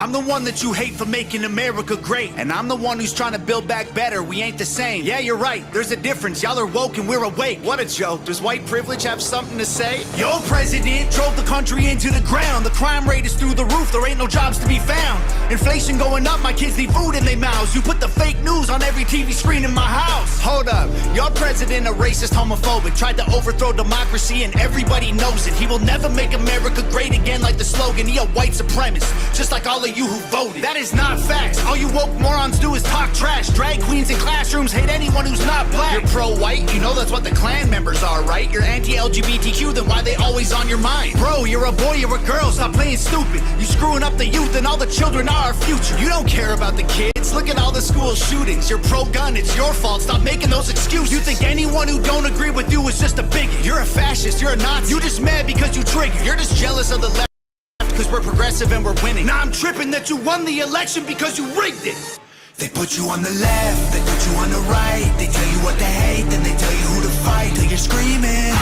I'm the one that you hate for making America great. And I'm the one who's trying to build back better. We ain't the same. Yeah, you're right, there's a difference. Y'all are woke and we're awake. What a joke. Does white privilege have something to say? Your president drove the country into the ground. The crime rate is through the roof, there ain't no jobs to be found. Inflation going up, my kids need food in their mouths. You put the fake news on every TV screen in my house. Hold up, your president a racist, homophobic. Tried to overthrow democracy and everybody knows it. He will never make America great again like the slogan. He a white supremacist, just like all of you who voted. That is not facts. All you woke morons do is talk trash. Drag queens in classrooms hate anyone who's not black. You're pro-white, you know that's what the Klan members are, right? You're anti-LGBTQ, then why they always on your mind? Bro, you're a boy, you're a girl, stop playing stupid. You screwing up the youth and all the children are our future. You don't care about the kids, look at all the school shootings. You're pro-gun, it's your fault, stop making those excuses. You think anyone who don't agree with you is just a bigot. You're a fascist, you're a Nazi. You just mad because you triggered. You're just jealous of the left because we're progressive and we're winning. Now I'm tripping that you won the election because you rigged it. They put you on the left, they put you on the right. They tell you what to hate, then they tell you who to fight. Till you're screaming,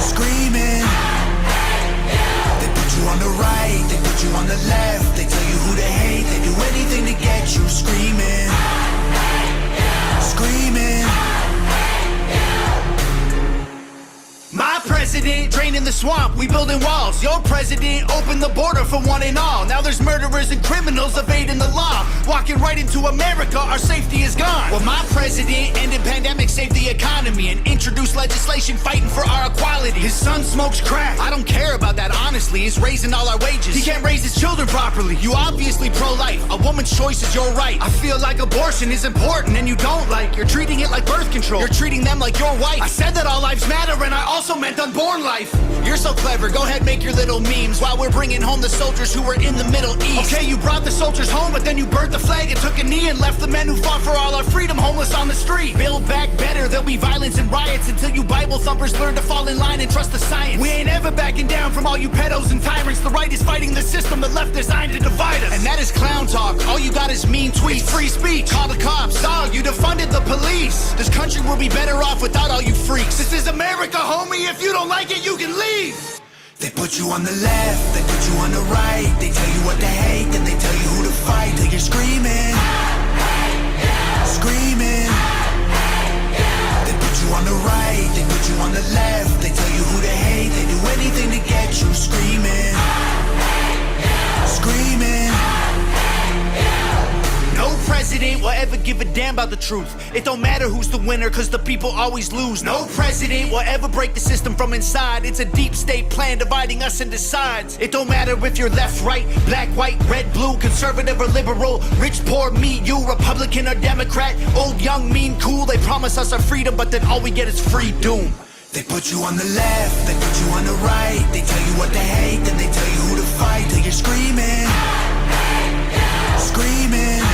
screaming. They put you on the right, they put you on the left. They tell you who to hate, they do anything to get you screaming, screaming. My president draining the swamp, we building walls. Your president opened the border for one and all. Now there's murderers and criminals evading the law. Walking right into America, our safety is gone. Well, my president ended pandemic, saved the economy, and introduced legislation fighting for our equality. His son smokes crack. I don't care about that, honestly. He's raising all our wages. He can't raise his children properly. You obviously pro-life. A woman's choice is your right. I feel like abortion is important and you don't like. You're treating it like birth control. You're treating them like your wife. I said that all lives matter and I also meant unborn life. You're so clever, go ahead make your little memes while we're bringing home the soldiers who were in the Middle East. Okay, you brought the soldiers home, but then you burnt the flag and took a knee and left the men who fought for all our freedom homeless on the street. Build back better, there'll be violence and riots until you Bible thumpers learn to fall in line and trust the science. We ain't ever backing down from all you pedos and tyrants. The right is fighting the system, the left designed to divide us. And that is clown talk, all you got is mean tweets. It's free speech, call the cops, dog, you defunded the police. This country will be better off without all you freaks. This is America, homie, if you don't like it, you can leave. They put you on the left, they put you on the right. They tell you what to hate, then they tell you who to fight. Till you're screaming, screaming. They put you on the right, they put you on the left. They tell you who to hate, they do anything to get you screaming, screaming. No president will ever give a damn about the truth. It don't matter who's the winner, cause the people always lose. No president will ever break the system from inside. It's a deep state plan dividing us into sides. It don't matter if you're left, right, black, white, red, blue, conservative or liberal, rich, poor, me, you, Republican or Democrat, old, young, mean, cool. They promise us our freedom, but then all we get is free doom. They put you on the left, they put you on the right. They tell you what to hate, then they tell you who to fight. Till you're screaming, screaming.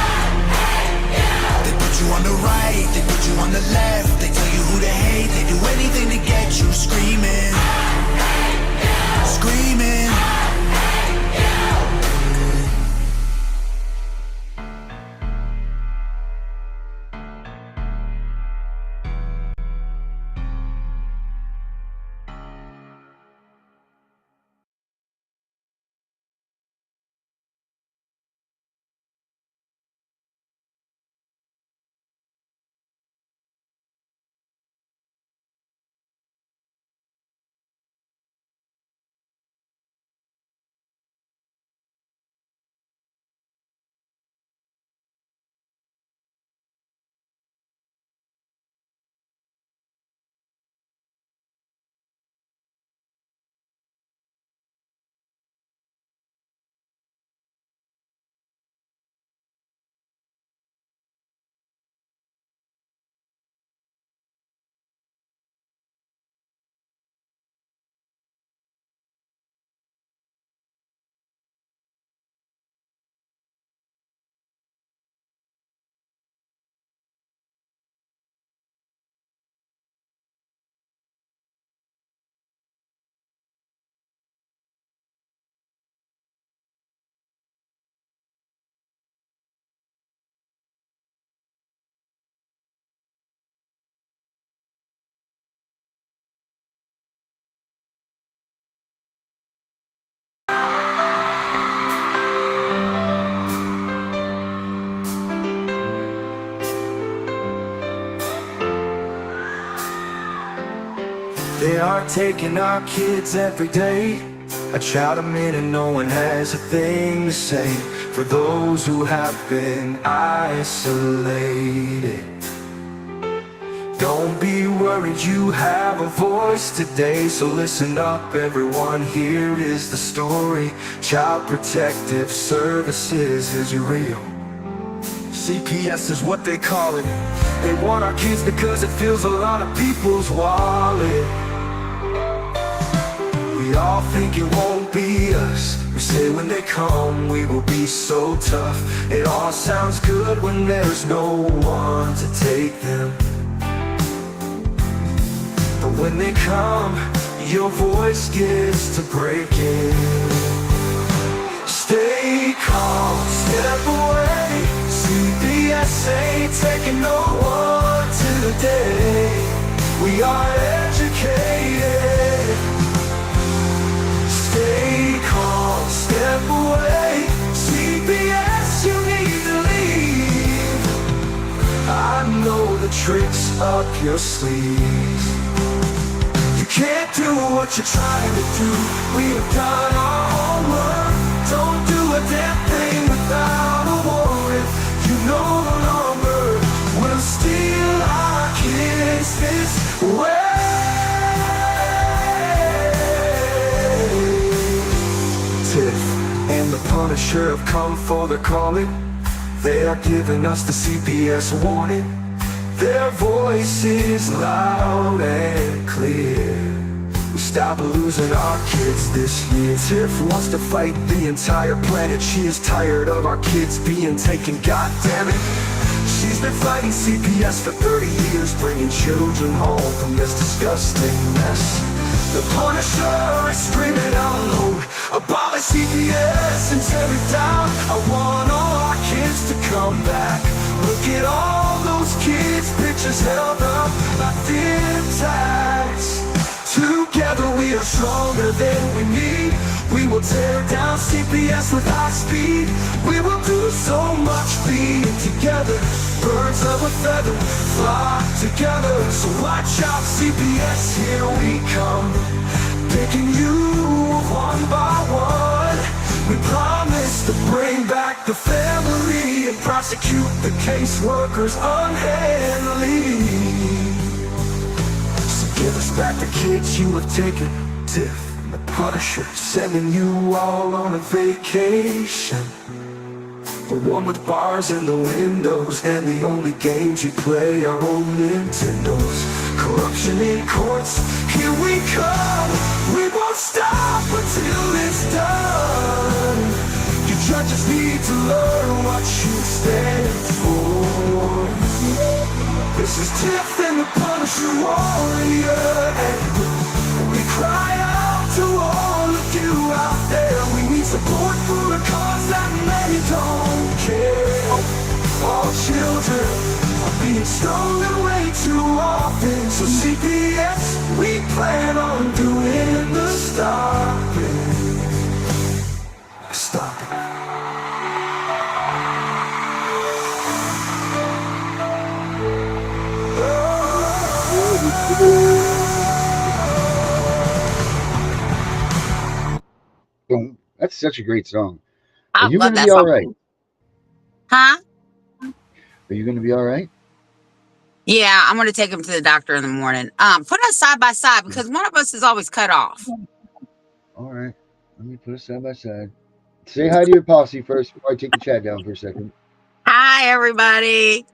They put you on the right, they put you on the left. They tell you who to hate, they do anything to get you screaming, screaming. start taking our kids every day. I shout them in and no one has a thing to say. For those who have been isolated, don't be worried, you have a voice today. So listen up everyone, here is the story. Child Protective Services is real. CPS is what they call it. They want our kids because it fills a lot of people's wallet. We all think it won't be us. We say when they come we will be so tough. It all sounds good when there's no one to take them. But when they come, your voice gets to breaking. Stay calm, step away. CPS ain't taking no one today. We are educated. Stay calm, step away. CPS, you need to leave. I know the tricks up your sleeve. You can't do what you're trying to do. We have done our homework. Don't do a damn thing without a warrant. You no longer will steal our kids this way. Tiff and the Punisher have come for the calling. They are giving us the CPS warning. Their voice is loud and clear. We stop losing our kids this year. Tiff wants to fight the entire planet. She is tired of our kids being taken, goddammit. She's been fighting CPS for 30 years, bringing children home from this disgusting mess. The Punisher is screaming out loud, abolish CPS and tear it down. I want all our kids to come back. Look at all those kids' pictures held up like thin tags. Together we are stronger than we need. We will tear down CPS with high speed. We will do so much being together. Birds of a feather flock together. So watch out CPS, here we come. Picking you one by one. We promise to bring back the family and prosecute the caseworkers unhandily. So give us back the kids you have taken. Tiff and the Punisher sending you all on a vacation. The one with bars in the windows, and the only games you play are on Nintendos. Corruption in courts, here we come. We won't stop until it's done. You judges need to learn what you stand for. This is Tiff and the Punisher warrior, and we cry out to all of you out there. We need support for a cause that many don't care. All children are being stolen way too often. So CPS, we plan on doing the stopping. Stopping. Boom. That's such a great song. I Are you love going to that be all song. right? Huh? Are you going to be all right? Yeah, I'm gonna take him to the doctor in the morning. Put us side by side because one of us is always cut off. All right. Let me put us side by side. Say hi to your posse first before I take the chat down for a second. Hi, everybody.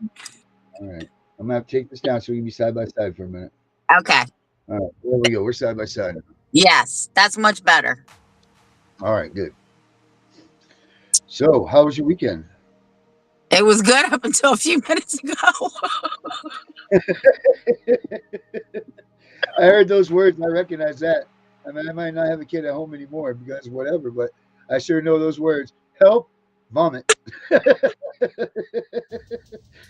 All right. I'm going to have to take this down so we can be side by side for a minute. Okay. All right. There we go. We're side by side. Yes, that's much better. All right. Good. So, how was your weekend? It was good up until a few minutes ago. I heard those words. I recognize that. I mean, I might not have a kid at home anymore because whatever, but I sure know those words. Help, vomit.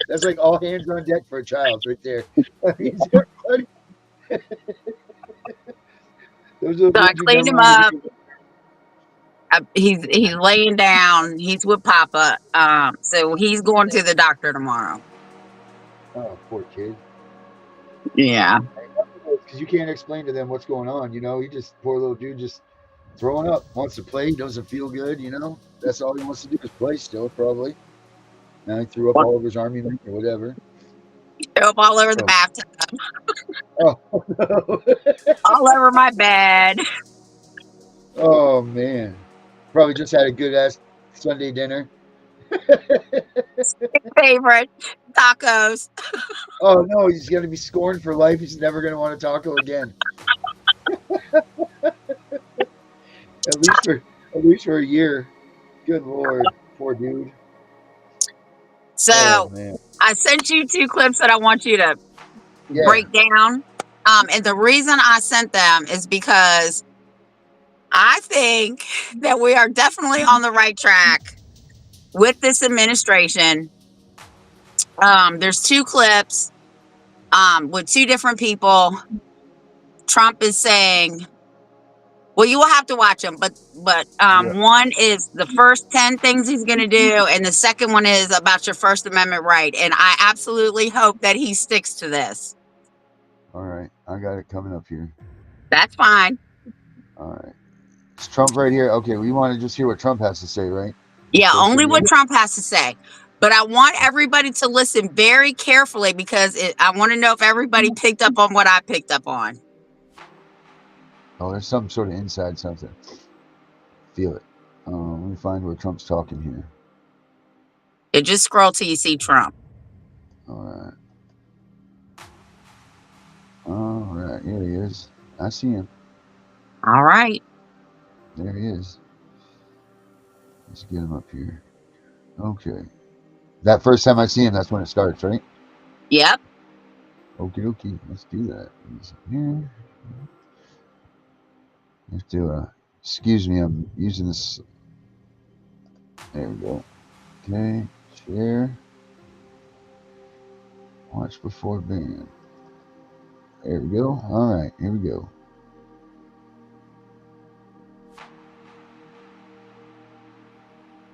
That's like all hands on deck for a child right there. I mean, those are So I words you cleaned him memorize. up. He's laying down. He's with Papa. So he's going to the doctor tomorrow. Oh, poor kid. Yeah. because you can't explain to them what's going on. He just poor little dude just throwing up, wants to play, doesn't feel good. That's all he wants to do is play still, probably. Now he threw up all over his army link or whatever. Threw up all over the Oh, bathtub, oh no. all over my bed. Oh man, probably just had a good ass Sunday dinner. Favorite tacos. Oh no, he's gonna be scorned for life. He's never gonna want a taco again. At least for a year. Good lord, poor dude. Oh So man. I sent you 2 clips that I want you to Yeah. break down. And the reason I sent them is because I think that we are definitely on the right track with this administration. There's 2 clips with 2 different people. Trump is saying, well, you will have to watch them, but Yeah. one is the first 10 things he's going to do, and the second one is about your First Amendment right. And I absolutely hope that he sticks to this. All right, I got it coming up here. That's fine. All right, it's Trump right here. Okay, we want to just hear what Trump has to say, right? Yeah, First only what video? Trump has to say. But I want everybody to listen very carefully because I want to know if everybody picked up on what I picked up on. Oh, there's some sort of inside something. Feel it. Let me find where Trump's talking here. Just scroll till you see Trump. All right, here he is. I see him. All right. There he is. Let's get him up here. Okay. That first time I see him, that's when it starts, right? Yep. Okie dokie. Let's do that. He's here. You have to, excuse me, I'm using this. There we go. Okay, share. Watch before ban. There we go. All right, here we go.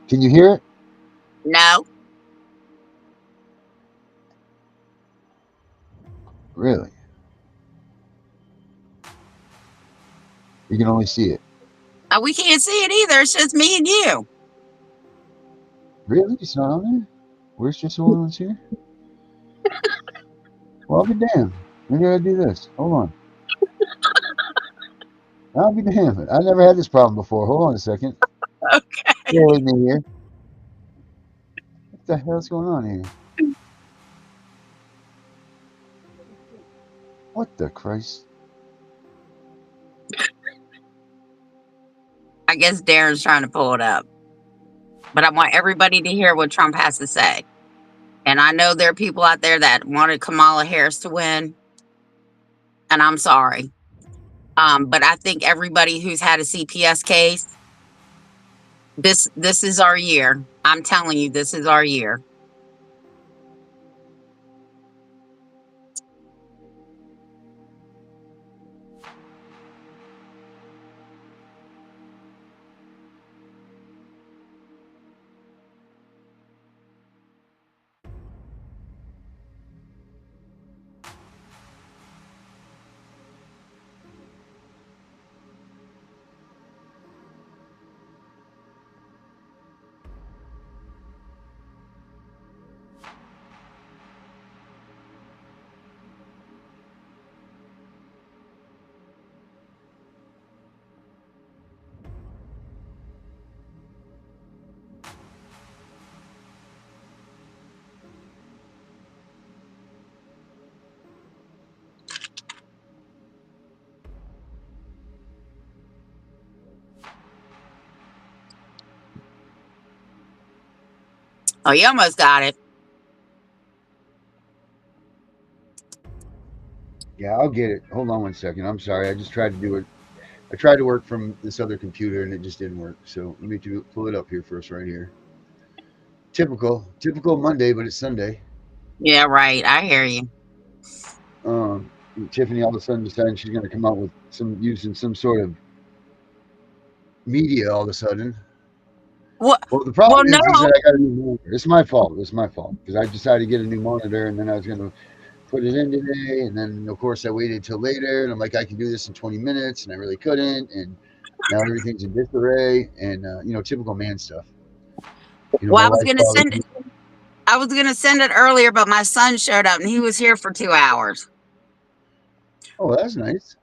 Can you hear it? No. Really? You can only see it. We can't see it either. It's just me and you. Really? It's not on there? Where's your surveillance here? Well, I'll be damned. Maybe I gotta do this. Hold on. I'll be damned. I never had this problem before. Hold on a second. Okay. Bear with me here. What the hell's going on here? What the Christ? I guess Darren's trying to pull it up. But I want everybody to hear what Trump has to say. And I know there are people out there that wanted Kamala Harris to win. And I'm sorry. But I think everybody who's had a CPS case, this is our year. I'm telling you, this is our year. Oh, you almost got it. Yeah, I'll get it. Hold on one second. I'm sorry. I just tried to do it. I tried to work from this other computer and it just didn't work. So let me pull it up here first, right here. Typical Monday, but it's Sunday. Yeah, right. I hear you. Tiffany all of a sudden decided she's going to come out with using some sort of media all of a sudden. What? Well, the problem Well, is no. that I got a new monitor. It's my fault. It's my fault because I decided to get a new monitor and then I was going to put it in today, and then of course I waited till later, and I'm like, I can do this in 20 minutes, and I really couldn't, and now everything's in disarray, and typical man stuff. Well, My wife bothers me. I was gonna send it earlier, but my son showed up and he was here for 2 hours. Oh, that's nice.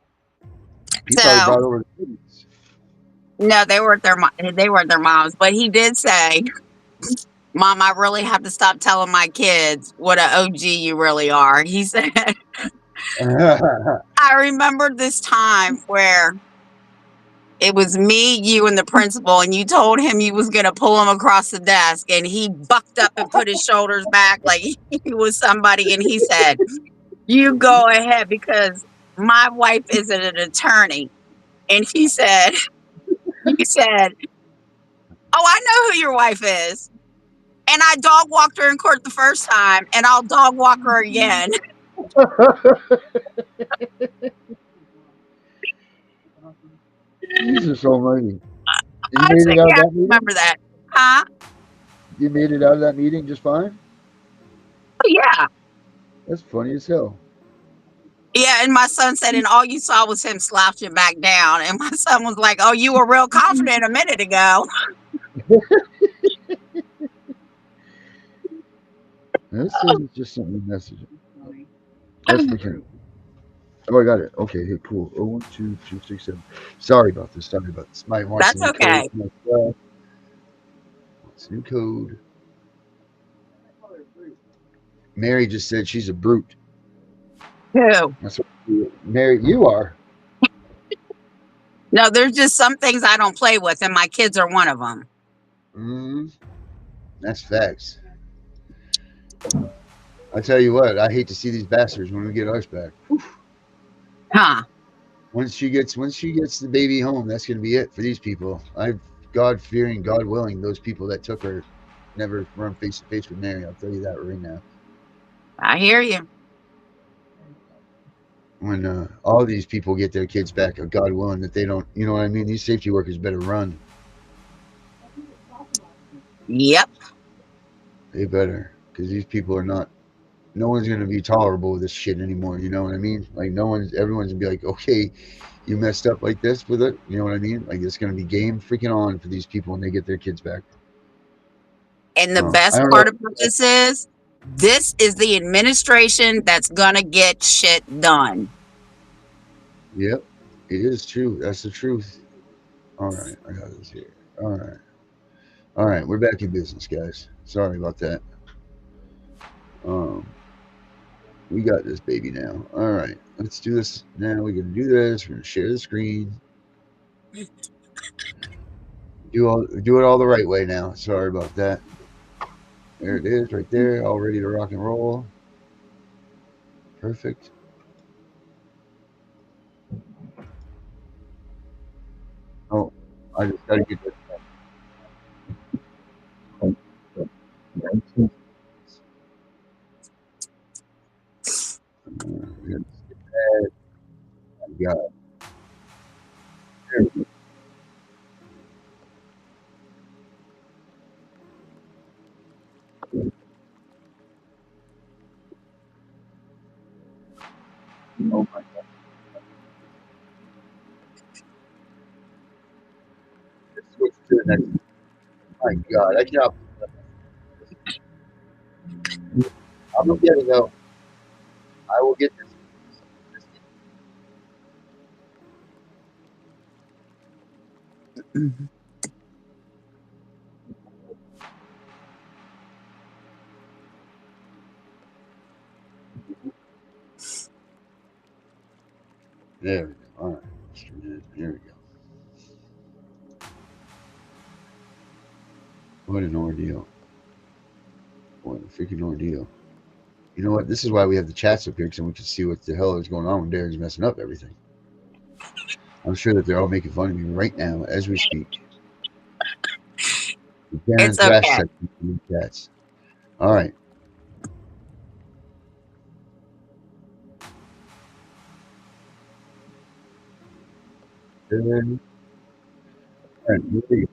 He probably So brought over the kids. no, they weren't their moms, but he did say, "Mom, I really have to stop telling my kids what a OG you really are." He said, "I remember this time where it was me, you, and the principal, and you told him you was gonna pull him across the desk, and he bucked up and put his shoulders back like he was somebody, and he said." You go ahead because my wife is an attorney. And you said, oh, I know who your wife is. And I dog walked her in court the first time, and I'll dog walk her again. Jesus almighty. You I made said, it out of yeah, I that meeting? remember that. Huh? You made it out of that meeting just fine? Oh, yeah. That's funny as hell. Yeah, and my son said, and all you saw was him slouching back down. And my son was like, oh, you were real confident a minute ago. This isn't just something messaging. That's freaking. Oh, I got it. Okay, hey, cool. 012267. Sorry about this. Sorry about this. Might want some That's new code. okay. What's new code? Mary just said she's a brute. Who? That's what Mary, you are. No, there's just some things I don't play with, and my kids are one of them. That's facts. I tell you what, I hate to see these bastards when we get ours back. Huh? Once she gets the baby home, that's gonna be it for these people. God fearing, God willing, those people that took her never run face to face with Mary. I'll tell you that right now. I hear you. When all these people get their kids back, God willing, that they don't, you know what I mean? These safety workers better run. Yep. They better, because these people are not. No one's gonna be tolerable with this shit anymore. You know what I mean? Like everyone's gonna be like, okay, you messed up like this with it. You know what I mean? Like it's gonna be game freaking on for these people when they get their kids back. And the I best don't know. part about this is the administration that's gonna get shit done. Yep, it is true. That's the truth. All right, I got this here. All right, we're back in business, guys. Sorry about that. Um, we got this baby now. All right, let's do this now. We're gonna do this. We're gonna share the screen. Do it all the right way now. Sorry about that. There it is, right there, all ready to rock and roll. Perfect. Oh, I just gotta get this. We gotta skip that. We got there we go. Oh my god. Let's switch to the next. My god, I cannot. I'm gonna get it though. I will get this. There we go. All right. Here we go. What an ordeal. What a freaking ordeal. You know what? This is why we have the chats up here, because we can see what the hell is going on when Darren's messing up everything. I'm sure that they're all making fun of me right now as we speak. Darren It's Thrash okay. section in the chats. All right. Darren. All right. Here we go.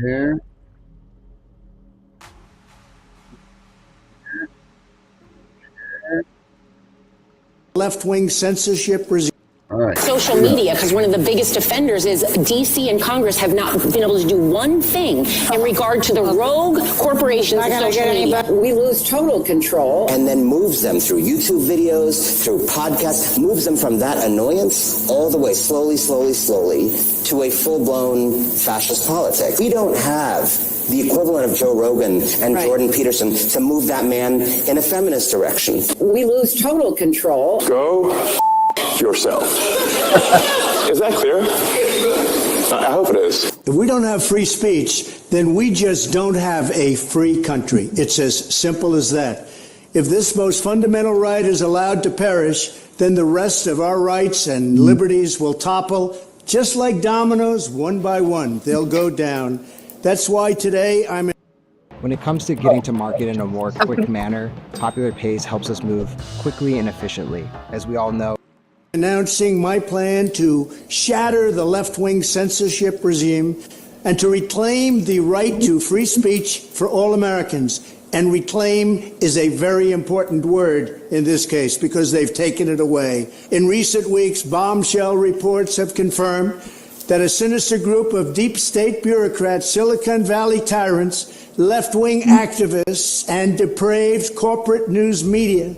Here. Left-wing censorship regime. All right. Social media, because one of the biggest offenders is DC and Congress have not been able to do one thing in regard to the rogue corporations of social media. We lose total control. And then moves them through YouTube videos, through podcasts, moves them from that annoyance all the way slowly to a full-blown fascist politics. We don't have the equivalent of Joe Rogan and Jordan Peterson to move that man in a feminist direction. We lose total control. Go yourself. Is that clear? I hope it is. If we don't have free speech, then we just don't have a free country. It's as simple as that. If this most fundamental right is allowed to perish, then the rest of our rights and liberties will topple, just like dominoes, one by one. They'll go down. That's why today I'm... When it comes to getting to market in a more quick manner, Popular Pace helps us move quickly and efficiently. As we all know, announcing my plan to shatter the left-wing censorship regime and to reclaim the right to free speech for all Americans. And reclaim is a very important word in this case because they've taken it away. In recent weeks, bombshell reports have confirmed that a sinister group of deep state bureaucrats, Silicon Valley tyrants, left-wing activists, and depraved corporate news media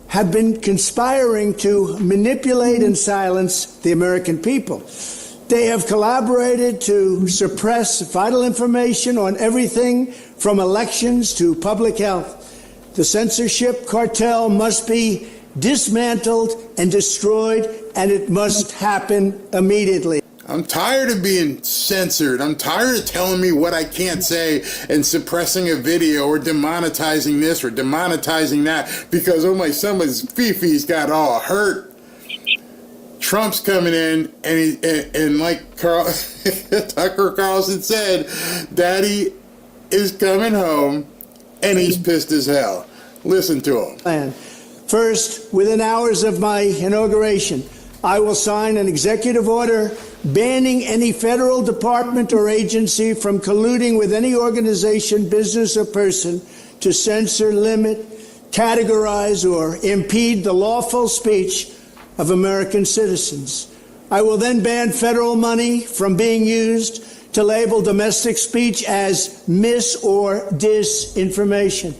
have been conspiring to manipulate and silence the American people. They have collaborated to suppress vital information on everything from elections to public health. The censorship cartel must be dismantled and destroyed, and it must happen immediately. I'm tired of being censored. I'm tired of telling me what I can't say and suppressing a video or demonetizing this or demonetizing that because, oh my, someone's Fifi's got all hurt. Trump's coming in and like Tucker Carlson said, Daddy is coming home and he's pissed as hell. Listen to him. First, within hours of my inauguration, I will sign an executive order banning any federal department or agency from colluding with any organization, business, or person to censor, limit, categorize, or impede the lawful speech of American citizens. I will then ban federal money from being used to label domestic speech as mis- or disinformation.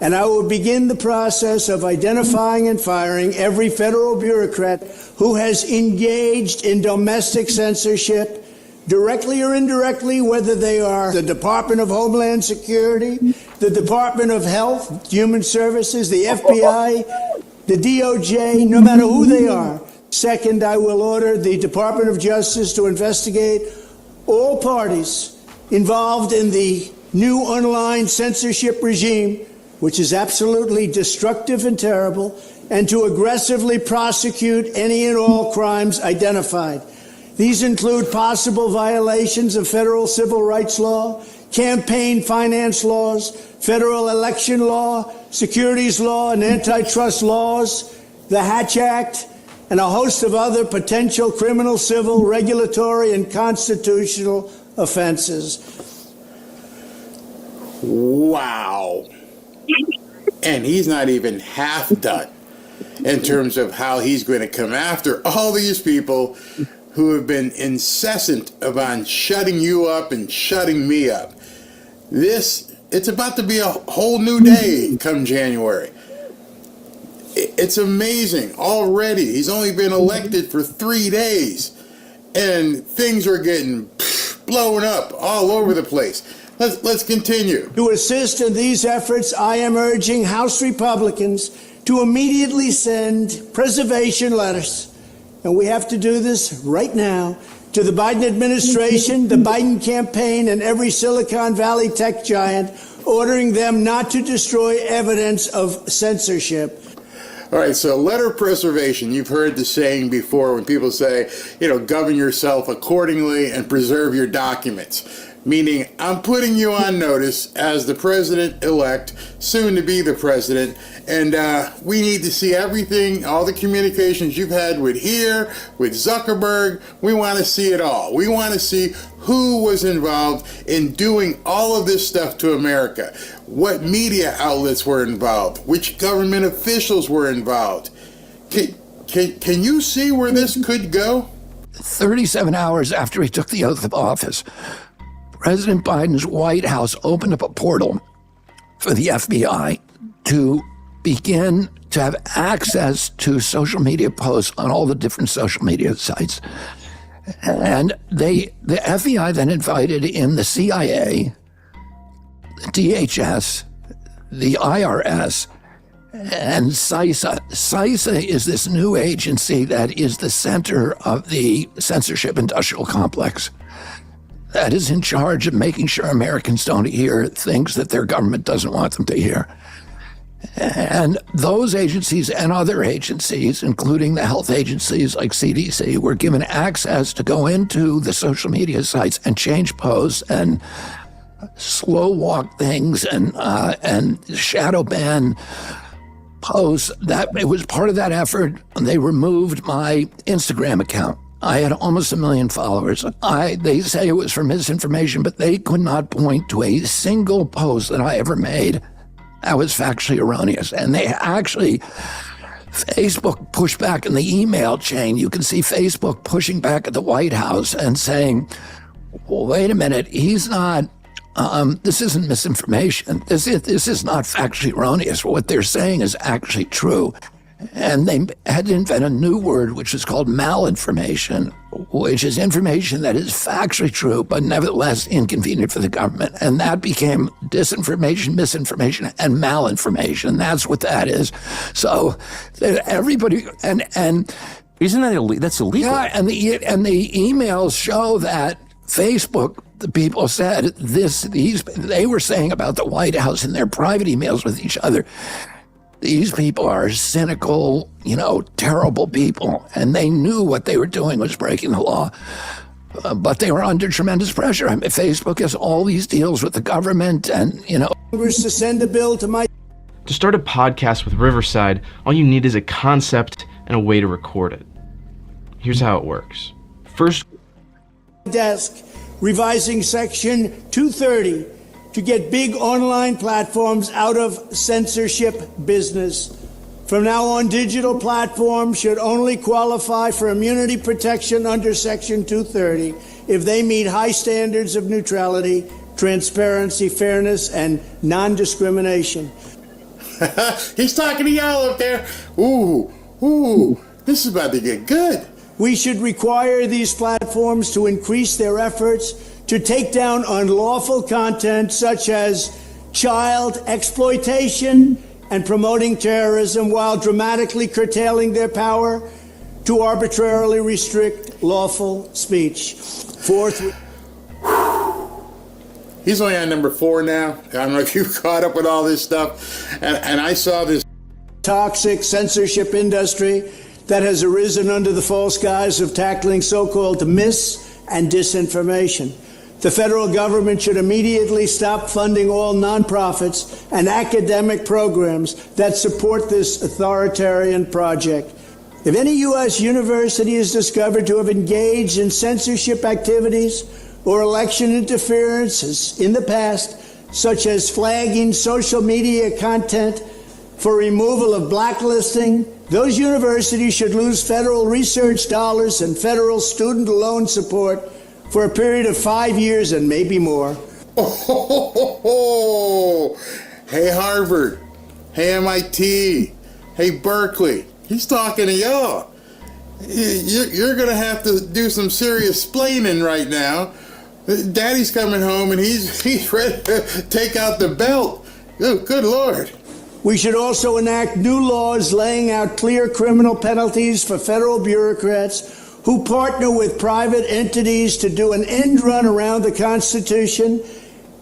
And I will begin the process of identifying and firing every federal bureaucrat who has engaged in domestic censorship, directly or indirectly, whether they are the Department of Homeland Security, the Department of Health, Human Services, the FBI, the DOJ, no matter who they are. Second, I will order the Department of Justice to investigate all parties involved in the new online censorship regime, which is absolutely destructive and terrible, and to aggressively prosecute any and all crimes identified. These include possible violations of federal civil rights law, campaign finance laws, federal election law, securities law, and antitrust laws, the Hatch Act, and a host of other potential criminal, civil, regulatory, and constitutional offenses. Wow. And he's not even half done in terms of how he's going to come after all these people who have been incessant about shutting you up and shutting me up. It's about to be a whole new day come January. It's amazing already. He's only been elected for 3 days and things are getting blown up all over the place. Let's continue. To assist in these efforts, I am urging House Republicans to immediately send preservation letters, and we have to do this right now, to the Biden administration, the Biden campaign, and every Silicon Valley tech giant, ordering them not to destroy evidence of censorship. All right, so letter preservation. You've heard the saying before when people say, govern yourself accordingly and preserve your documents. meaning I'm putting you on notice as the president-elect, soon to be the president, and we need to see everything, all the communications you've had with Zuckerberg. We want to see it all. We want to see who was involved in doing all of this stuff to America, what media outlets were involved, which government officials were involved. Can you see where this could go? 37 hours after he took the oath of office, President Biden's White House opened up a portal for the FBI to begin to have access to social media posts on all the different social media sites. And the FBI then invited in the CIA, the DHS, the IRS, and CISA. CISA is this new agency that is the center of the censorship industrial complex that is in charge of making sure Americans don't hear things that their government doesn't want them to hear. And those agencies and other agencies, including the health agencies like CDC, were given access to go into the social media sites and change posts and slow walk things and shadow ban posts. That it was part of that effort. They removed my Instagram account. I had almost 1 million followers. They say it was for misinformation, but they could not point to a single post that I ever made that was factually erroneous. And they actually, Facebook pushed back in the email chain. You can see Facebook pushing back at the White House and saying, well, wait a minute, he's not, this isn't misinformation. This is not factually erroneous. What they're saying is actually true. And they had to invent a new word, which is called malinformation, which is information that is factually true, but nevertheless inconvenient for the government. And that became disinformation, misinformation, and malinformation. That's what that is. So everybody, and isn't that illegal? That's illegal. Yeah, and the emails show that Facebook, the people said they were saying about the White House in their private emails with each other. These people are cynical, terrible people, and they knew what they were doing was breaking the law. But they were under tremendous pressure. I mean, Facebook has all these deals with the government, and Congress to send a bill to my. To start a podcast with Riverside, all you need is a concept and a way to record it. Here's how it works. First, desk revising Section 230 to get big online platforms out of censorship business. From now on, digital platforms should only qualify for immunity protection under Section 230 if they meet high standards of neutrality, transparency, fairness, and non-discrimination. He's talking to y'all up there. Ooh, this is about to get good. We should require these platforms to increase their efforts to take down unlawful content such as child exploitation and promoting terrorism, while dramatically curtailing their power to arbitrarily restrict lawful speech. Fourth, he's only on number 4 now. I don't know if you've caught up with all this stuff. And I saw this toxic censorship industry that has arisen under the false guise of tackling so-called mis- and disinformation. The federal government should immediately stop funding all nonprofits and academic programs that support this authoritarian project. If any U.S. university is discovered to have engaged in censorship activities or election interferences in the past, such as flagging social media content for removal of blacklisting, those universities should lose federal research dollars and federal student loan support for a period of 5 years and maybe more. Hey, Harvard. Hey, MIT. Hey, Berkeley. He's talking to y'all. You're going to have to do some serious splaining right now. Daddy's coming home and he's ready to take out the belt. Oh, good Lord. We should also enact new laws laying out clear criminal penalties for federal bureaucrats who partner with private entities to do an end run around the Constitution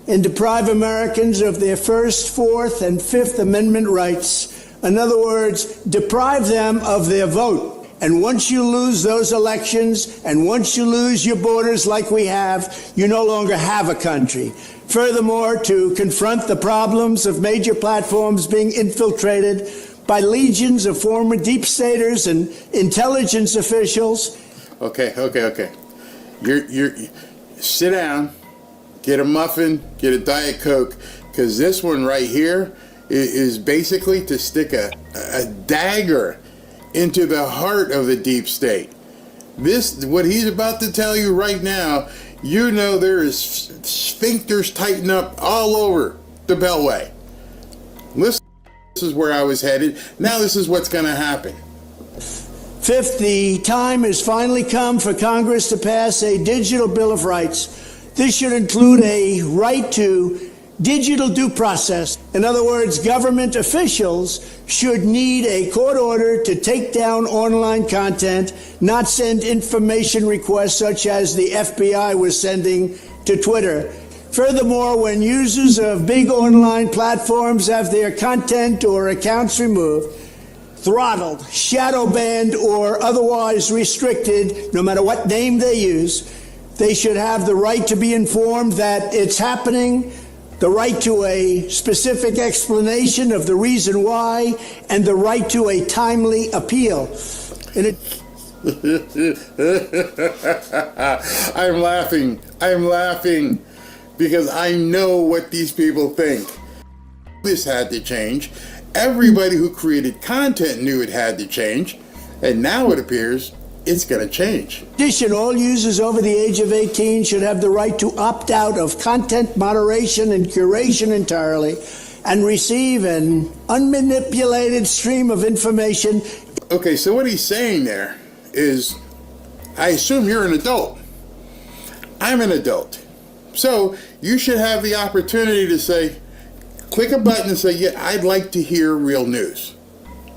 and deprive Americans of their First, Fourth, and Fifth Amendment rights. In other words, deprive them of their vote. And once you lose those elections, and once you lose your borders like we have, you no longer have a country. Furthermore, to confront the problems of major platforms being infiltrated by legions of former deep staters and intelligence officials. Okay. You're sit down, get a muffin, get a Diet Coke, because this one right here is basically to stick a dagger into the heart of the deep state. What he's about to tell you right now, you know there is sphincters tighten up all over the Beltway. Listen, this is where I was headed. Now this is what's going to happen. Fifth, the time has finally come for Congress to pass a digital Bill of Rights. This should include a right to digital due process. In other words, government officials should need a court order to take down online content, not send information requests such as the FBI was sending to Twitter. Furthermore, when users of big online platforms have their content or accounts removed, throttled, shadow banned, or otherwise restricted, no matter what name they use, they should have the right to be informed that it's happening, the right to a specific explanation of the reason why, and the right to a timely appeal. I'm laughing because I know what these people think. This had to change. Everybody who created content knew it had to change, and now it appears it's going to change. In addition, all users over the age of 18 should have the right to opt out of content moderation and curation entirely and receive an unmanipulated stream of information. Okay, so what he's saying there is, I assume you're an adult. I'm an adult. So you should have the opportunity to say, click a button and say, yeah, I'd like to hear real news.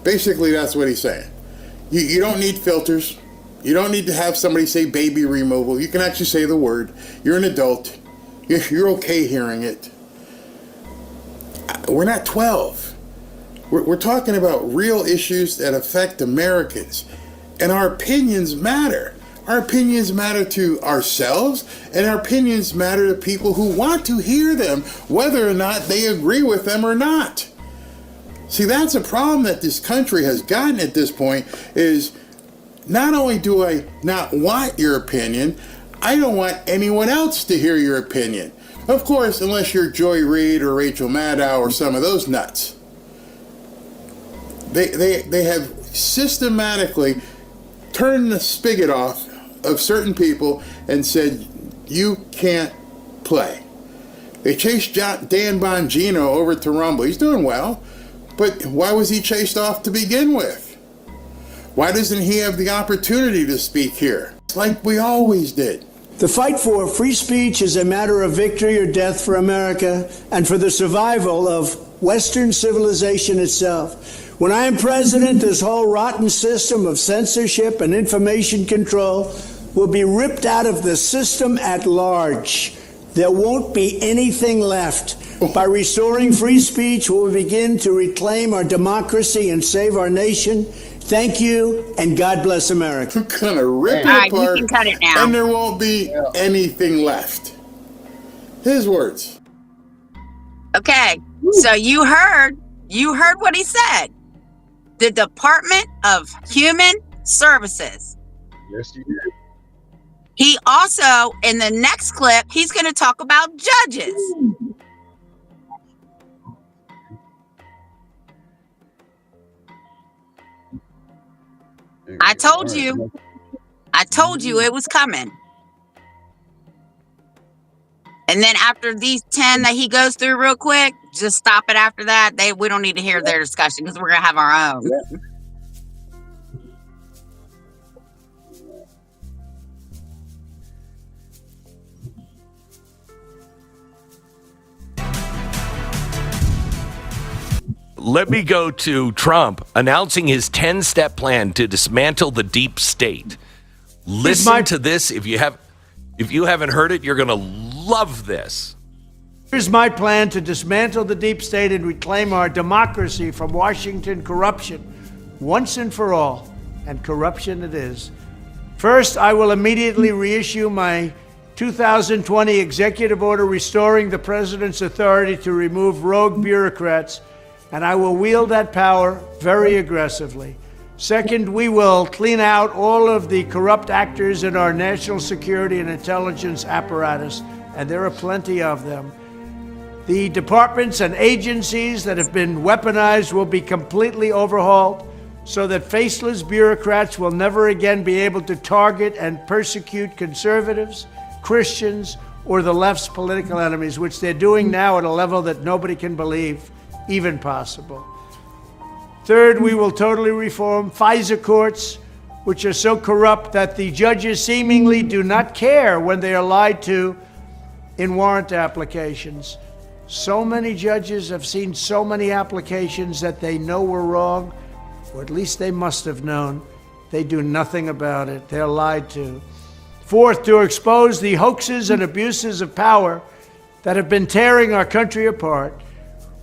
Basically, that's what he's saying. You don't need filters. You don't need to have somebody say baby removal. You can actually say the word. You're an adult. You're okay hearing it. We're not 12. We're talking about real issues that affect Americans. And our opinions matter. Our opinions matter to ourselves, and our opinions matter to people who want to hear them, whether or not they agree with them or not. See, that's a problem that this country has gotten at this point, is not only do I not want your opinion, I don't want anyone else to hear your opinion. Of course, unless you're Joy Reid or Rachel Maddow or some of those nuts. They have systematically turned the spigot off of certain people and said, you can't play. They chased Dan Bongino over to Rumble. He's doing well, but why was he chased off to begin with? Why doesn't he have the opportunity to speak here? It's like we always did. The fight for free speech is a matter of victory or death for America and for the survival of Western civilization itself. When I am president, this whole rotten system of censorship and information control will be ripped out of the system at large. There won't be anything left. By restoring free speech, we will begin to reclaim our democracy and save our nation. Thank you, and God bless America. I'm gonna rip All it right, apart, you can cut it now. and there won't be anything left. His words. Okay, so you heard what he said. The Department of Human Services. Yes, you did. He also, in the next clip, he's going to talk about judges. I told you it was coming. And then after these 10 that he goes through real quick, just stop it after that. We don't need to hear their discussion because we're going to have our own. Let me go to Trump announcing his 10-step plan to dismantle the deep state. Listen to this. If you haven't heard it, you're going to love this. Here's my plan to dismantle the deep state and reclaim our democracy from Washington corruption once and for all. and corruption it is. First, I will immediately reissue my 2020 executive order restoring the president's authority to remove rogue bureaucrats, and I will wield that power very aggressively. Second, we will clean out all of the corrupt actors in our national security and intelligence apparatus, and there are plenty of them. The departments and agencies that have been weaponized will be completely overhauled so that faceless bureaucrats will never again be able to target and persecute conservatives, Christians, or the left's political enemies, which they're doing now at a level that nobody can believe even possible. Third, we will totally reform FISA courts, which are so corrupt that the judges seemingly do not care when they are lied to in warrant applications. So many judges have seen so many applications that they know were wrong, or at least they must have known. They do nothing about it. They're lied to. Fourth, to expose the hoaxes and abuses of power that have been tearing our country apart,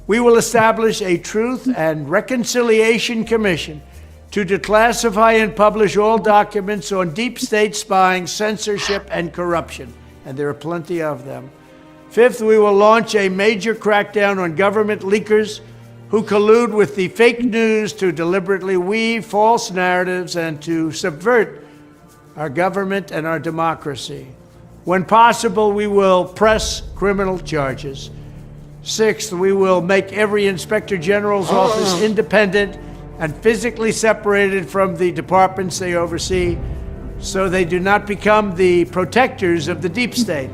we will establish a Truth and Reconciliation Commission to declassify and publish all documents on deep state spying, censorship, and corruption, and there are plenty of them. Fifth, we will launch a major crackdown on government leakers who collude with the fake news to deliberately weave false narratives and to subvert our government and our democracy. When possible, we will press criminal charges. Sixth, we will make every Inspector General's office independent and physically separated from the departments they oversee so they do not become the protectors of the deep state.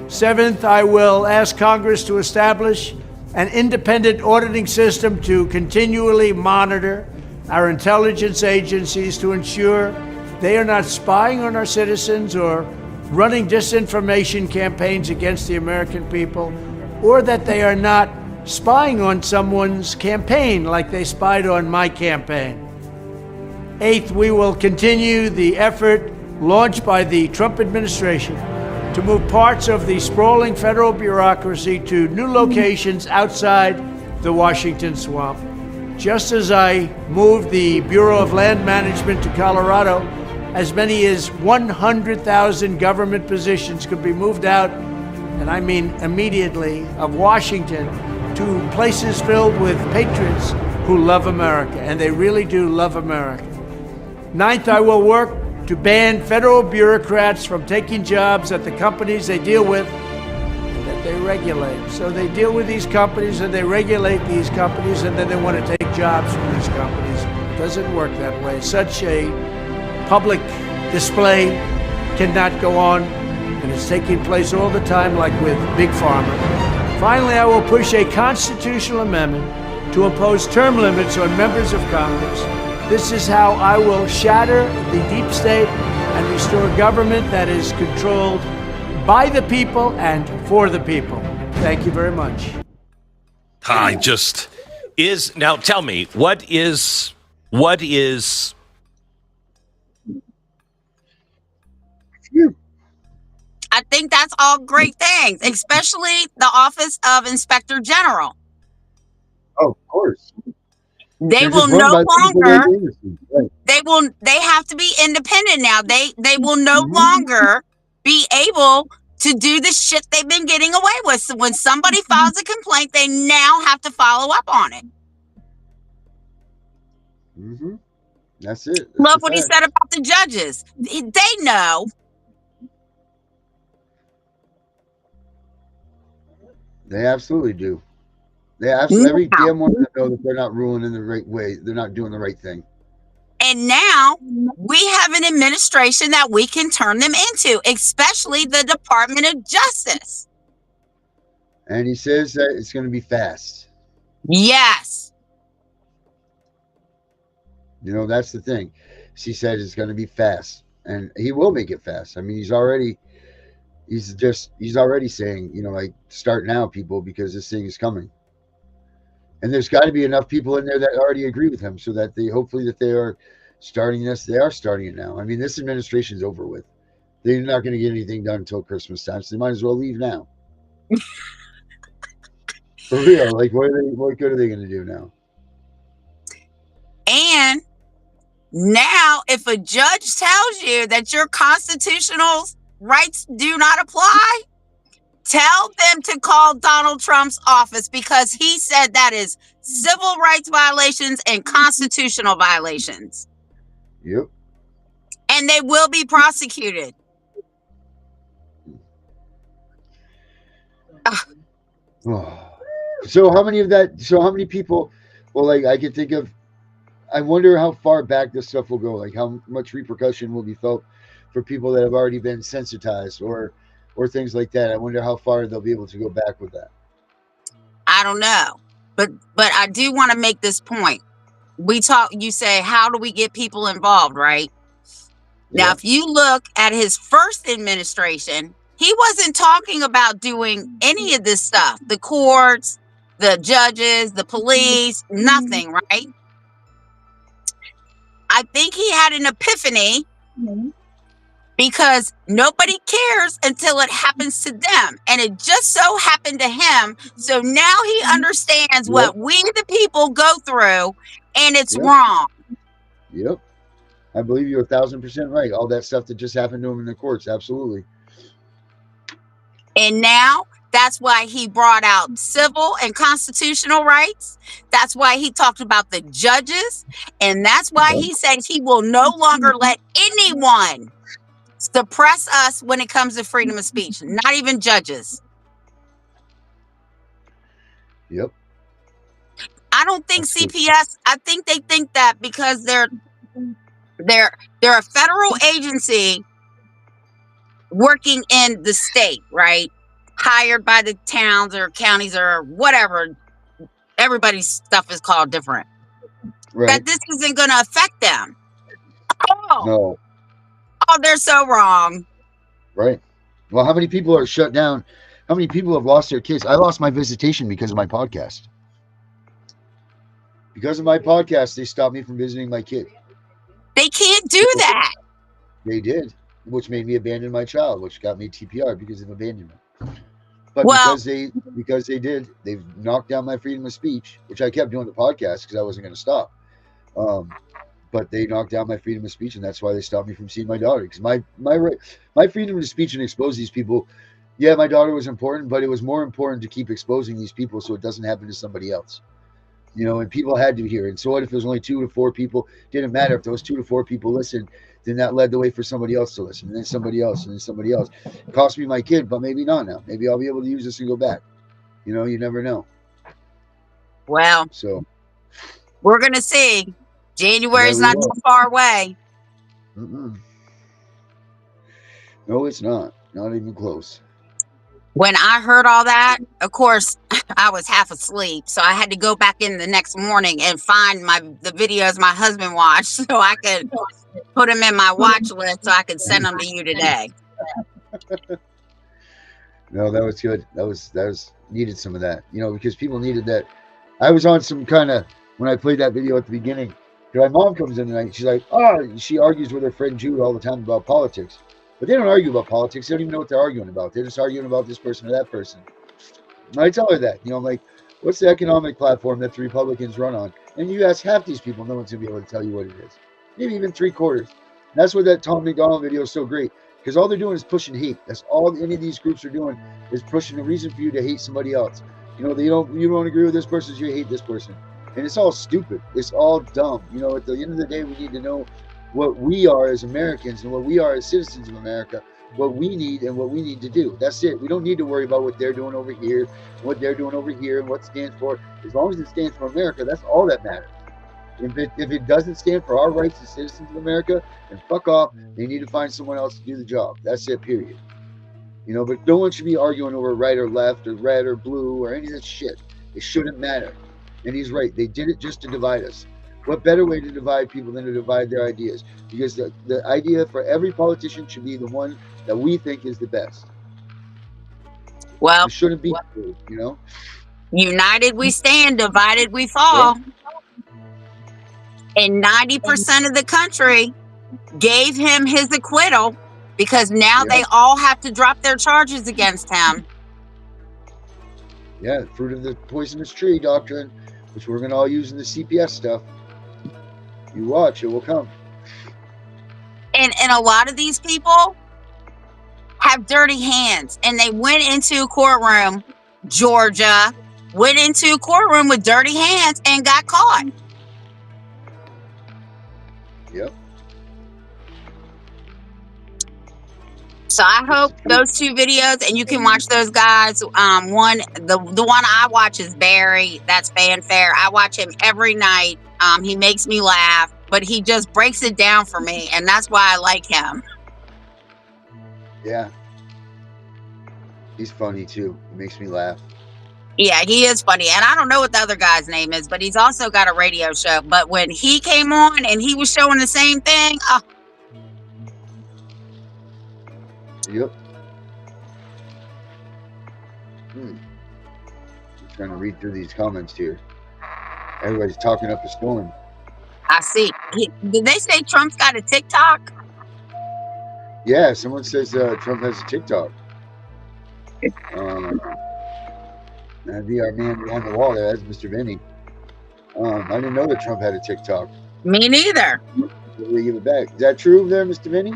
Seventh, I will ask Congress to establish an independent auditing system to continually monitor our intelligence agencies to ensure they are not spying on our citizens or running disinformation campaigns against the American people, or that they are not spying on someone's campaign like they spied on my campaign. Eighth, we will continue the effort launched by the Trump administration to move parts of the sprawling federal bureaucracy to new locations outside the Washington swamp. Just as I moved the Bureau of Land Management to Colorado, as many as 100,000 government positions could be moved out, and I mean immediately, of Washington to places filled with patriots who love America, and they really do love America. Ninth, I will work to ban federal bureaucrats from taking jobs at the companies they deal with and that they regulate. So they deal with these companies and they regulate these companies, and then they want to take jobs from these companies. It doesn't work that way. Such a public display cannot go on, and it's taking place all the time, like with Big Pharma. Finally, I will push a constitutional amendment to impose term limits on members of Congress. This is how I will shatter the deep state and restore government that is controlled by the people and for the people. Thank you very much. Now tell me, what is I think that's all great things, especially the Office of Inspector General. Oh, of course. They will no longer, they have to be independent now. They will no longer be able to do the shit they've been getting away with. So when somebody files a complaint, they now have to follow up on it. Mm-hmm. That's it. Love what he said about the judges. They know. They absolutely do. They absolutely, every damn one of them know that they're not ruling in the right way. They're not doing the right thing. And now we have an administration that we can turn them into, especially the Department of Justice. And he says that it's going to be fast. Yes. You know, that's the thing. She said it's going to be fast, and he will make it fast. I mean, he's already saying, you know, like, start now, people, because this thing is coming. And there's got to be enough people in there that already agree with him, so that they hopefully that they are starting this. They are starting it now. I mean, this administration's over with. They're not going to get anything done until Christmas time, so they might as well leave now. For real, like, what good are they going to do now? And Now, if a judge tells you that your constitutional rights do not apply, tell them to call Donald Trump's office, because he said that is civil rights violations and constitutional violations. Yep. And they will be prosecuted. So how many people, well, like I can think of, I wonder how far back this stuff will go, like how much repercussion will be felt for people that have already been sensitized or things like that. I wonder how far they'll be able to go back with that. I don't know. But I do want to make this point. You say, how do we get people involved, right? Yeah. Now, if you look at his first administration, he wasn't talking about doing any of this stuff. The courts, the judges, the police, nothing, right? I think he had an epiphany because nobody cares until it happens to them. And it just so happened to him. So now he understands what we, the people, go through, and it's wrong. Yep. I believe you're 1,000% right. All that stuff that just happened to him in the courts. Absolutely. And now that's why he brought out civil and constitutional rights. That's why he talked about the judges. And that's why he said he will no longer let anyone suppress us when it comes to freedom of speech, not even judges. Yep. I don't think CPS, I think they think that because they're a federal agency working in the state, right? Hired by the towns or counties or whatever. Everybody's stuff is called different. Right. That this isn't going to affect them. No. Oh, they're so wrong. Right. Well, how many people are shut down? How many people have lost their kids? I lost my visitation because of my podcast. Because of my podcast, they stopped me from visiting my kid. They can't do that. They did, which made me abandon my child, which got me TPR because of abandonment. But because they did, they've knocked down my freedom of speech, which I kept doing the podcast because I wasn't going to stop. But they knocked down my freedom of speech, and that's why they stopped me from seeing my daughter. Because my freedom of speech and expose these people, yeah, my daughter was important, but it was more important to keep exposing these people so it doesn't happen to somebody else. You know, and people had to hear it. And so what if there's only 2 to 4 people? Didn't matter if those 2 to 4 people listened, then that led the way for somebody else to listen, and then somebody else, and then somebody else. It cost me my kid, but maybe not now. Maybe I'll be able to use this and go back. You know, you never know. Well, so we're going to see. January's not too far away. No, it's not. Not even close. When I heard all that, of course, I was half asleep. So I had to go back in the next morning and find the videos my husband watched so I could put them in my watch list so I could send them to you today. No, that was good. That was needed some of that, you know, because people needed that. I was on some kind of, when I played that video at the beginning, my mom comes in tonight, she's like, she argues with her friend Jude all the time about politics. But they don't argue about politics. They don't even know what they're arguing about. They're just arguing about this person or that person. And I tell her that. You know, I'm like, what's the economic platform that the Republicans run on? And you ask half these people, no one's going to be able to tell you what it is. Maybe even 3/4. And that's what that Tom McDonald video is so great. Because all they're doing is pushing hate. That's all any of these groups are doing, is pushing a reason for you to hate somebody else. You know, you don't agree with this person, so you hate this person. And it's all stupid. It's all dumb. You know, at the end of the day, we need to know what we are as Americans and what we are as citizens of America, what we need and what we need to do. That's it. We don't need to worry about what they're doing over here, what they're doing over here, and what it stands for. As long as it stands for America, that's all that matters. If it doesn't stand for our rights as citizens of America, then fuck off. They need to find someone else to do the job. That's it, period. You know, but no one should be arguing over right or left or red or blue or any of that shit. It shouldn't matter. And he's right. They did it just to divide us. What better way to divide people than to divide their ideas? Because the idea for every politician should be the one that we think is the best. Well, it shouldn't be, you know? United we stand, divided we fall. Yeah. And 90% of the country gave him his acquittal because now they all have to drop their charges against him. Yeah, fruit of the poisonous tree doctrine, which we're going to all use in the CPS stuff. You watch, it will come. And a lot of these people have dirty hands, and they went into a courtroom, Georgia, went into a courtroom with dirty hands and got caught. Yep. So I hope those two videos, and you can watch those guys. The one I watch is Barry. That's Fanfare. I watch him every night. He makes me laugh, but he just breaks it down for me, and that's why I like him. Yeah. He's funny too. He makes me laugh. Yeah, he is funny. And I don't know what the other guy's name is, but he's also got a radio show. But when he came on and he was showing the same thing, Yep. I'm trying to read through these comments here. Everybody's talking up a storm. I see. Did they say Trump's got a TikTok? Yeah, someone says Trump has a TikTok. That'd be our man on the wall there. That's Mr. Vinny. I didn't know that Trump had a TikTok. Me neither. We give it back. Is that true there, Mr. Vinny?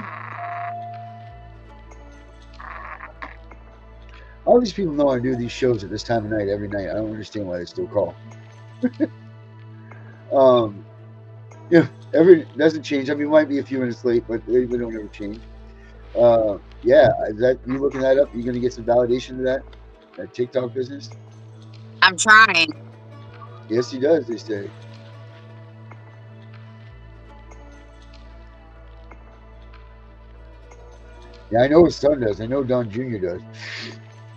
All these people know I do these shows at this time of night every night. I don't understand why they still call. Yeah, doesn't change. I mean, it might be a few minutes late, but they don't ever change. Yeah, is that you looking that up? You gonna get some validation to that TikTok business? I'm trying. Yes, he does. They say. Yeah, I know his son does. I know Don Jr. does.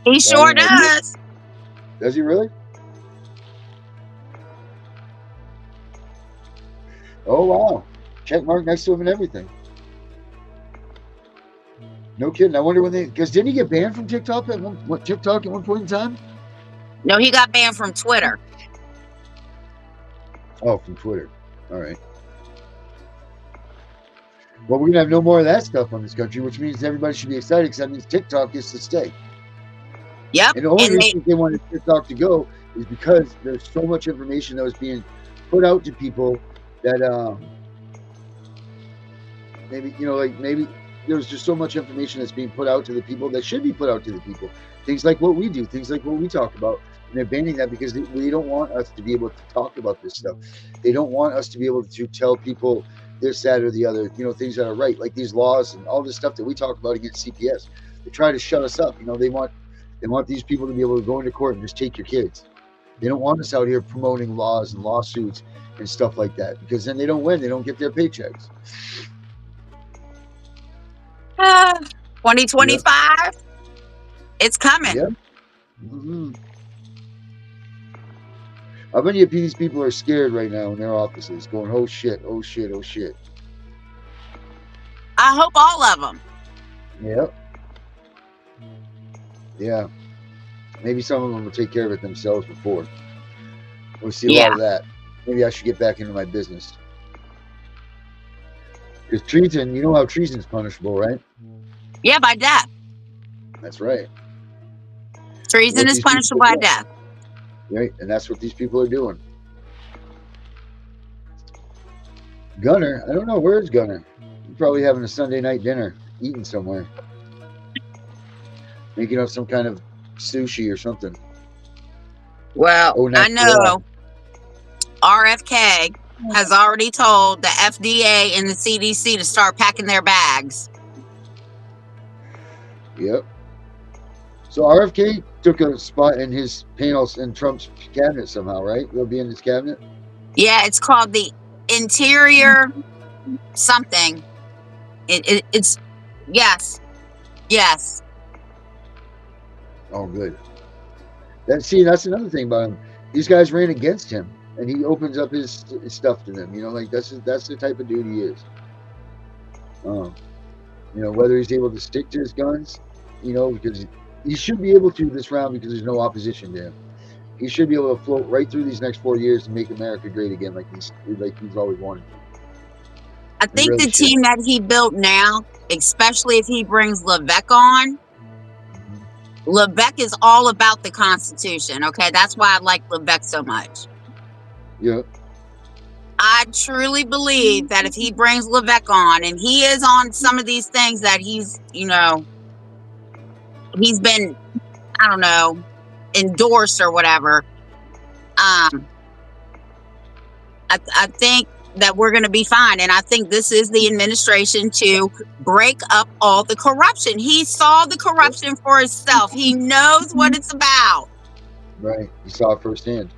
He sure does. Does he really? Oh wow! Check mark next to him and everything. No kidding. I wonder when because didn't he get banned from TikTok at one point in time? No, he got banned from Twitter. Oh, from Twitter. All right. Well, we're gonna have no more of that stuff on this country, which means everybody should be excited because that means TikTok gets to stay. Yep. And the only reason they wanted TikTok to go is because there's so much information that was being put out to people that maybe there's just so much information that's being put out to the people that should be put out to the people. Things like what we do, things like what we talk about. And they're banning that because they don't want us to be able to talk about this stuff. They don't want us to be able to tell people this, that, or the other, things that are right, like these laws and all this stuff that we talk about against CPS. They try to shut us up. They want these people to be able to go into court and just take your kids. They don't want us out here promoting laws and lawsuits and stuff like that because then they don't win. They don't get their paychecks. 2025, yep. It's coming. Yep. Mm-hmm. I bet you these people are scared right now in their offices, going, "Oh shit! Oh shit! Oh shit!" I hope all of them. Yep. Yeah. Maybe some of them will take care of it themselves before. We'll see a lot of that. Maybe I should get back into my business. Because treason, you know how treason is punishable, right? Yeah, by death. That's right. Treason is punishable by death. Right, and that's what these people are doing. Gunner, I don't know, where's Gunner? He's probably having a Sunday night dinner, eating somewhere. Making up some kind of sushi or something. Well, I know RFK has already told the FDA and the CDC to start packing their bags. Yep. So RFK took a spot in his panels in Trump's cabinet somehow, right? He'll be in his cabinet? Yeah, it's called the Interior something. It's yes. Oh, good. That's another thing about him. These guys ran against him, and he opens up his stuff to them. That's the type of dude he is. Whether he's able to stick to his guns, because he should be able to this round because there's no opposition to him. He should be able to float right through these next 4 years and make America great again, like he's always wanted to. I think really the team that he built now, especially if he brings Levesque on, Levesque is all about the Constitution. Okay, that's why I like Levesque so much. Yeah. I truly believe that if he brings Levesque on, and he is on some of these things that he's, he's been, I don't know, endorsed or whatever. I think that we're going to be fine. And I think this is the administration to break up all the corruption. He saw the corruption for himself. He knows what it's about. Right. You saw it firsthand.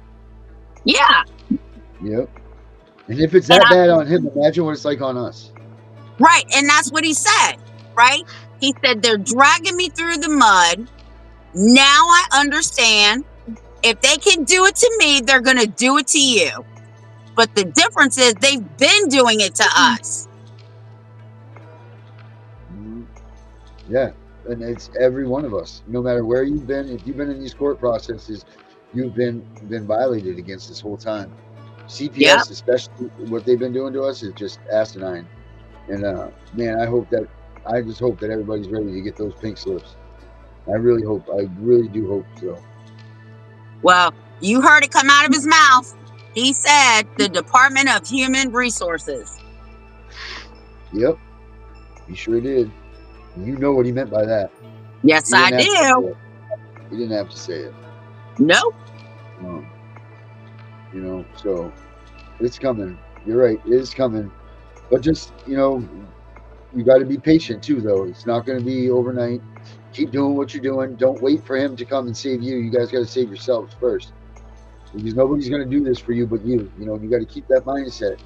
Yeah. Yep. And if it's that bad on him, imagine what it's like on us. Right. And that's what he said, right? He said, they're dragging me through the mud. Now I understand. If they can do it to me, they're going to do it to you. But the difference is they've been doing it to us. Yeah. And it's every one of us. No matter where you've been, if you've been in these court processes, you've been violated against this whole time. CPS, especially what they've been doing to us, is just asinine. And man, I just hope that everybody's ready to get those pink slips. I really do hope so. Well, you heard it come out of his mouth. He said the Department of Human Resources. Yep, he sure did. You know what he meant by that. Yes, I do. He didn't have to say it. Nope. So it's coming. You're right, it is coming. But just, you got to be patient too, though. It's not going to be overnight. Keep doing what you're doing. Don't wait for him to come and save you. You guys got to save yourselves first. Because nobody's going to do this for you but you. You got to keep that mindset.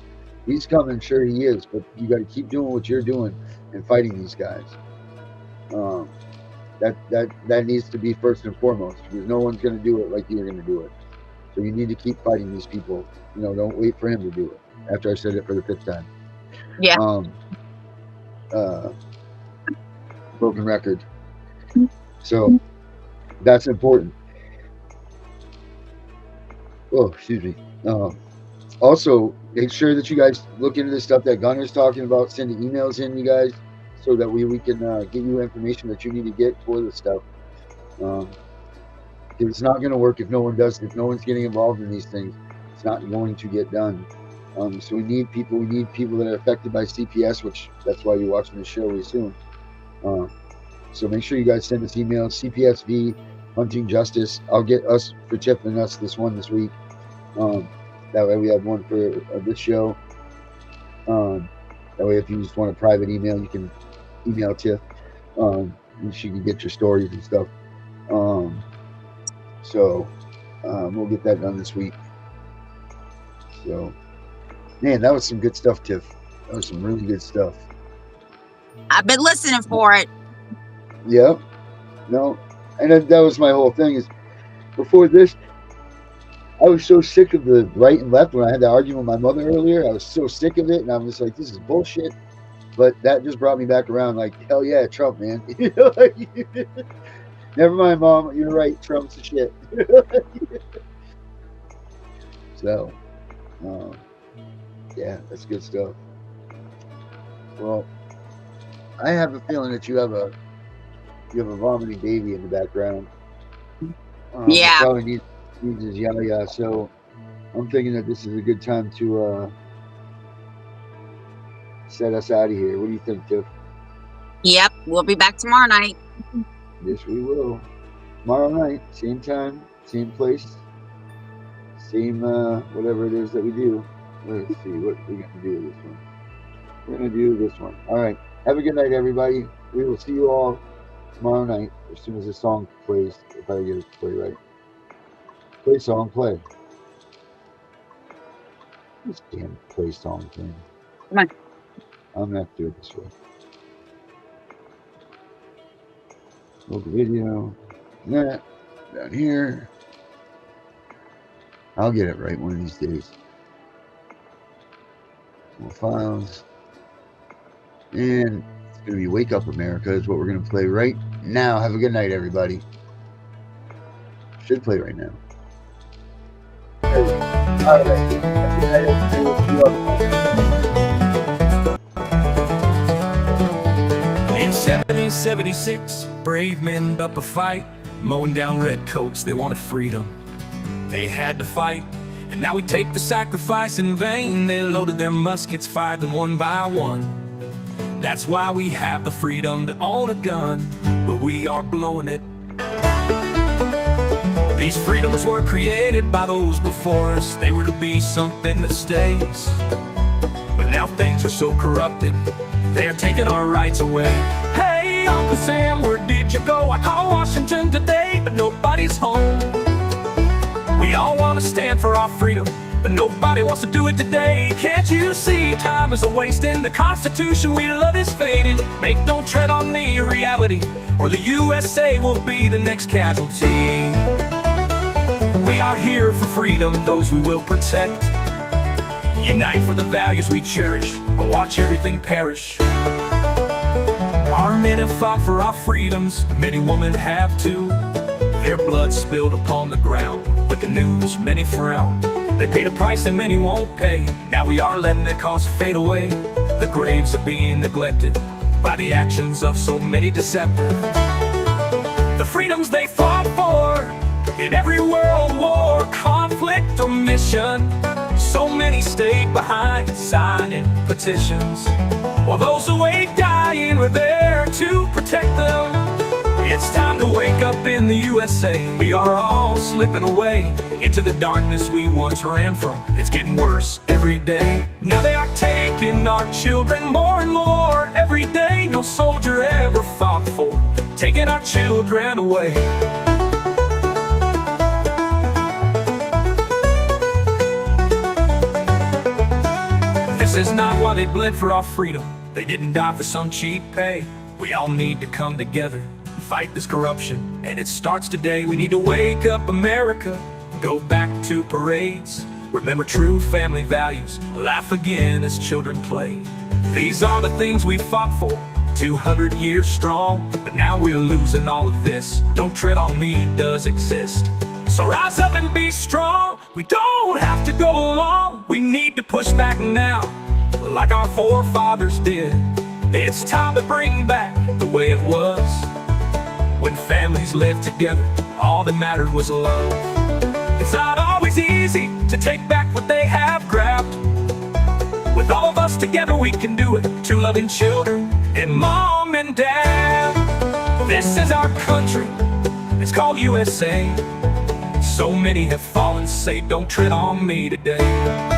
He's coming, sure he is, but you got to keep doing what you're doing and fighting these guys. That needs to be first and foremost, because no one's going to do it like you're going to do it. So you need to keep fighting these people. Don't wait for him to do it. After I said it for the 5th time. Yeah. Broken record. So that's important. Oh, excuse me. Also, make sure that you guys look into this stuff that Gunner's talking about, sending emails in, you guys, so that we can give you information that you need to get for this stuff. It's not going to work if no one does it. If no one's getting involved in these things, it's not going to get done. So we need people that are affected by CPS, which that's why you're watching the show, we assume. So make sure you guys send us emails, CPSV, Hunting Justice. I'll get us for Tiff and us this week. That way we have one for this show. That way if you just want a private email, you can email Tiff. And she can get your stories and stuff. So we'll get that done this week. So, man, that was some good stuff, Tiff. That was some really good stuff. I've been listening for it. Yep. No, and that was my whole thing. Is before this, I was so sick of the right and left. When I had that argument with my mother earlier, I was so sick of it, and I was like, "This is bullshit." But that just brought me back around. Like, hell yeah, Trump, man. Never mind, Mom. You're right. Trump's the shit. So, yeah, that's good stuff. Well, I have a feeling that you have a vomiting baby in the background. Yeah. Probably needs his yaya. So I'm thinking that this is a good time to set us out of here. What do you think, Tiff? Yep, we'll be back tomorrow night. Yes, we will. Tomorrow night, same time, same place, same whatever it is that we do. Let's see what we're gonna do with this one. We're gonna do this one. All right. Have a good night, everybody. We will see you all tomorrow night as soon as the song plays. If I get it to play right. Play song, play. This damn play song thing. Come on. I'm gonna have to do it this way. Load the video. That down here. I'll get it right one of these days. More files. And it's gonna be Wake Up America is what we're gonna play right now. Have a good night, everybody. Should play right now. All right. In 1776, brave men up a fight, mowing down redcoats, they wanted freedom. They had to fight, And now we take the sacrifice in vain. They loaded their muskets, fired them one by one. That's why we have the freedom to own a gun, but we are blowing it. These freedoms were created by those before us. They were to be something that stays. But now things are so corrupted, they are taking our rights away. Hey, Uncle Sam, where did you go? I called Washington today, but nobody's home. We all want to stand for our freedom, but nobody wants to do it today. Can't you see time is a waste and the Constitution we love is faded? Make no tread on the reality, or the USA will be the next casualty. We are here for freedom, those we will protect. Unite for the values we cherish, or watch everything perish. Our men have fought for our freedoms, many women have too. Their blood spilled upon the ground, with the news many frown. They paid a price that many won't pay. Now we are letting the cause fade away. The graves are being neglected by the actions of so many deceptive. The freedoms they fought for in every world war, conflict or mission, so many stayed behind signing petitions, while those awake dying were there to protect them. It's time to wake up in the USA. We are all slipping away into the darkness we once ran from. It's getting worse every day. Now they are taking our children more and more every day. No soldier ever fought for taking our children away. This is not why they bled for our freedom. They didn't die for some cheap pay. We all need to come together, fight this corruption, and it starts today. We need to wake up America, go back to parades, remember true family values, laugh again as children play. These are the things we fought for, 200 years strong, but now we're losing all of this. Don't tread on me does exist. So rise up and be strong. We don't have to go along. We need to push back now, like our forefathers did. It's time to bring back the way it was, when families lived together, all that mattered was love. It's not always easy to take back what they have grabbed. With all of us together we can do it, two loving children and mom and dad. This is our country, it's called USA. So many have fallen, say don't tread on me today.